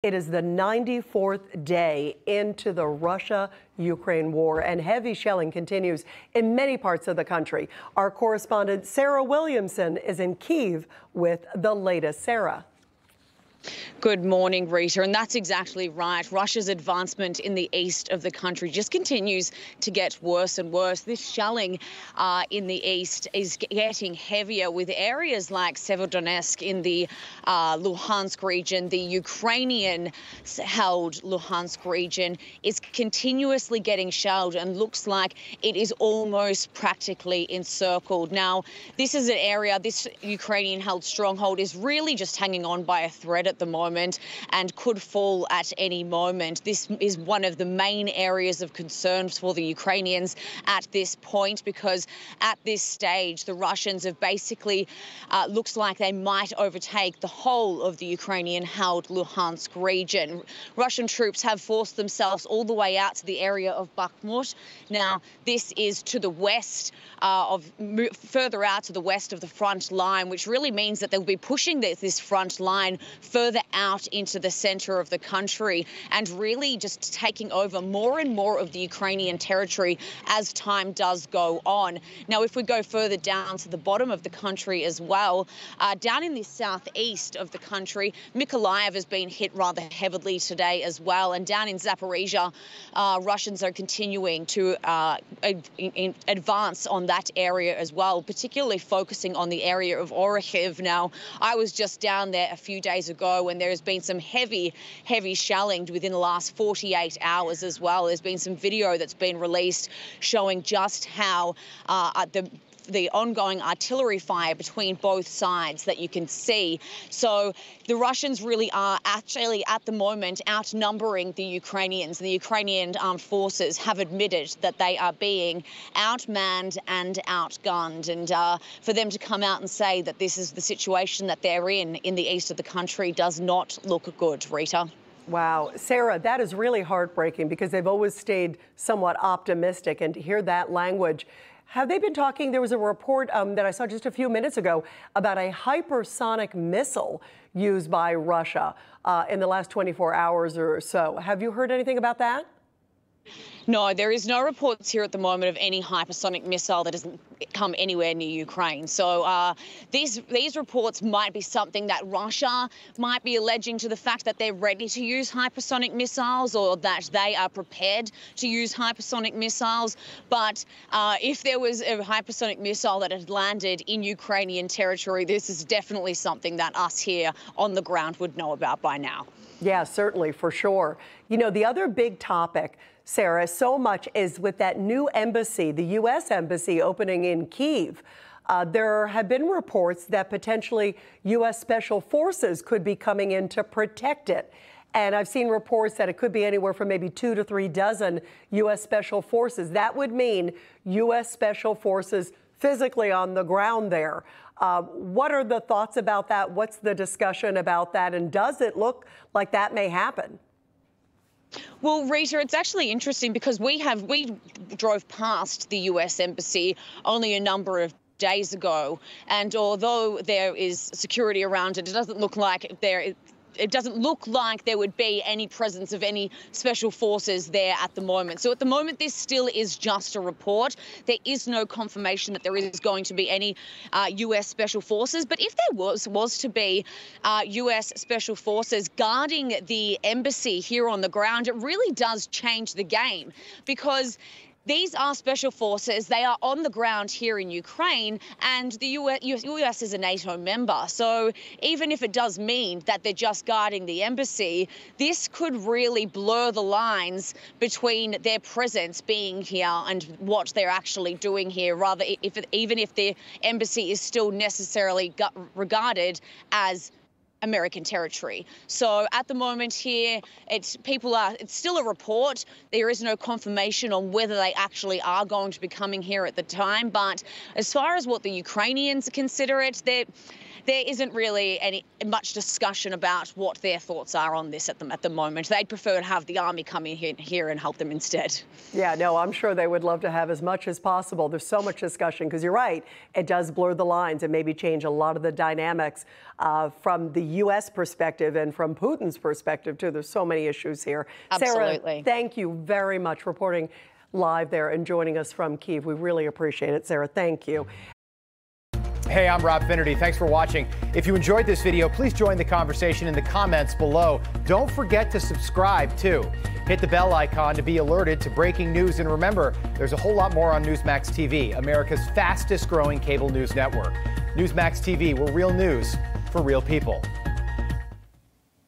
It is the 94th day into the Russia-Ukraine war, and heavy shelling continues in many parts of the country. Our correspondent Sarah Williamson is in Kiev with the latest. Sarah. Good morning, Rita. And that's exactly right. Russia's advancement in the east of the country just continues to get worse and worse. This shelling in the east is getting heavier, with areas like Severodonetsk in the Luhansk region. The Ukrainian-held Luhansk region is continuously getting shelled and looks like it is almost practically encircled. Now, this is an area, this Ukrainian-held stronghold is really just hanging on by a thread at the moment and could fall at any moment. This is one of the main areas of concern for the Ukrainians at this point, because at this stage the Russians have basically looks like they might overtake the whole of the Ukrainian-held Luhansk region. Russian troops have forced themselves all the way out to the area of Bakhmut. Now, this is to the west further out to the west of the front line, which really means that they'll be pushing this front line further out into the centre of the country and really just taking over more and more of the Ukrainian territory as time does go on. Now, if we go further down to the bottom of the country as well, down in the southeast of the country, Mykolaiv has been hit rather heavily today as well. And down in Zaporizhia, Russians are continuing to advance on that area as well, particularly focusing on the area of Orikhiv. Now, I was just down there a few days ago, and there has been some heavy shelling within the last 48 hours as well. There's been some video that's been released showing just how the ongoing artillery fire between both sides that you can see. So the Russians really are actually at the moment outnumbering the Ukrainians. The Ukrainian armed forces have admitted that they are being outmanned and outgunned. And for them to come out and say that this is the situation that they're in the east of the country does not look good, Rita. Wow. Sarah, that is really heartbreaking, because they've always stayed somewhat optimistic, and to hear that language. Have they been talking? There was a report that I saw just a few minutes ago about a hypersonic missile used by Russia in the last 24 hours or so. Have you heard anything about that? No, there is no reports here at the moment of any hypersonic missile that doesn't come anywhere near Ukraine. So these reports might be something that Russia might be alleging to the fact that they're ready to use hypersonic missiles, or that they are prepared to use hypersonic missiles. But if there was a hypersonic missile that had landed in Ukrainian territory, this is definitely something that us here on the ground would know about by now. Yeah, certainly, for sure. You know, the other big topic, Sarah, so much is with that new embassy, the U.S. embassy opening in Kiev. There have been reports that potentially U.S. Special Forces could be coming in to protect it. And I've seen reports that it could be anywhere from maybe 2 to 3 dozen U.S. Special Forces. That would mean U.S. Special Forces physically on the ground there. What are the thoughts about that? What's the discussion about that? And does it look like that may happen? Well, Rita, it's actually interesting, because we drove past the U.S. Embassy only a number of days ago, and although there is security around it, it doesn't look like there would be any presence of any special forces there at the moment. So at the moment, this still is just a report. There is no confirmation that there is going to be any U.S. special forces. But if there was to be U.S. special forces guarding the embassy here on the ground, it really does change the game, because these are special forces. They are on the ground here in Ukraine, and the US is a NATO member. So even if it does mean that they're just guarding the embassy, this could really blur the lines between their presence being here and what they're actually doing here, rather even if the embassy is still necessarily regarded as American territory. So at the moment here, it's still a report. There is no confirmation on whether they actually are going to be coming here at the time. But as far as what the Ukrainians consider it, there isn't really much discussion about what their thoughts are on this at the moment. They'd prefer to have the Army come in here and help them instead. Yeah, no, I'm sure they would love to have as much as possible. There's so much discussion because you're right. It does blur the lines and maybe change a lot of the dynamics from the U.S. perspective and from Putin's perspective, too. There's so many issues here. Absolutely. Sarah, thank you very much for reporting live there and joining us from Kiev. We really appreciate it, Sarah. Thank you. Hey, I'm Rob Finnerty. Thanks for watching. If you enjoyed this video, please join the conversation in the comments below. Don't forget to subscribe, too. Hit the bell icon to be alerted to breaking news. And remember, there's a whole lot more on Newsmax TV, America's fastest growing cable news network. Newsmax TV, we're real news for real people.